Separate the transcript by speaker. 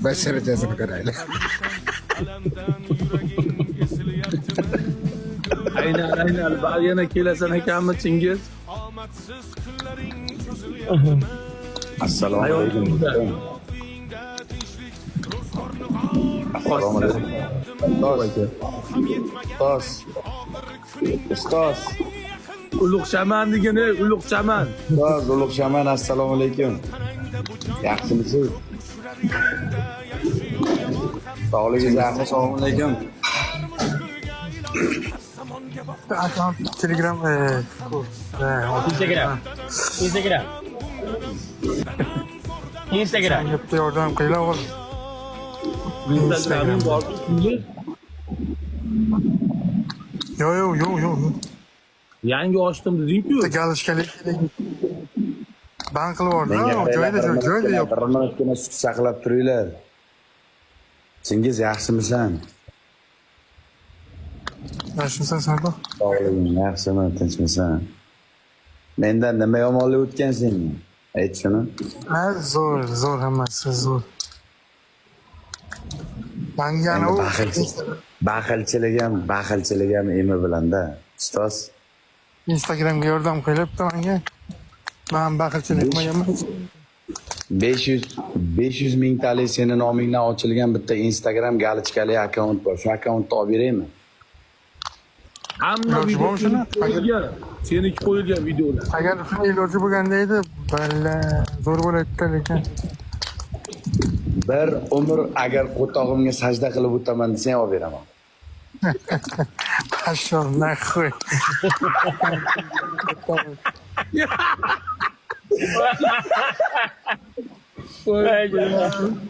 Speaker 1: Basharacasini qaraylik.
Speaker 2: Aynan. Bari yana kelasan ekanmi Chingiz?
Speaker 3: Assalomu alaykum. Assalomu alaykum. Ustoz.
Speaker 2: Ulug' shaman degani, ulug' shaman.
Speaker 3: Ustoz, ulug' shaman, assalomu alaykum. Yaxshimisiz? Sog'ligingiz yaxshi, assalomu alaykum.
Speaker 1: Telegram
Speaker 4: Instagram.
Speaker 1: yaptı yordam qilinglar o'g'il.
Speaker 2: Instagram'ing bormi Chingiz?
Speaker 1: Yo'q.
Speaker 2: Yangi ochdim deding-ku.
Speaker 1: Galishkalik ban qilib yubordi. Joyda yo'q.
Speaker 3: Bir minutgina sut saqlab turinglar. Chingiz, yaxshimisan?
Speaker 1: Yaxshimisan Sardor?
Speaker 3: Sog'liging yaxshimi, tinchmisan? Mendan nima yomonlik o'tgan senga? Ayt shuni.
Speaker 1: Ha, zo'r hammasi zo'r. Manga ana u
Speaker 3: Baxilchilik ham emi bilanda. Ustoz,
Speaker 1: Instagramga yordam qilyapti menga. Men baxilchilik qilmaganman.
Speaker 3: 500 mingtalik seni nomingdan ochilgan bitta Instagram galichkali akkaunt bor. Shu akkauntni olib beraymi?
Speaker 2: Hamma
Speaker 1: Iloji bormi shuni?
Speaker 2: Seniki qo'yilgan videolar.
Speaker 1: Agar shuni iloji bo'lganda edi, balla zo'r bo'lardi lekin.
Speaker 3: Bir umr agar qo'tog'imga sajda qilib o'taman desang olib beraman.
Speaker 1: Pashon, nahvoy.
Speaker 2: Voy,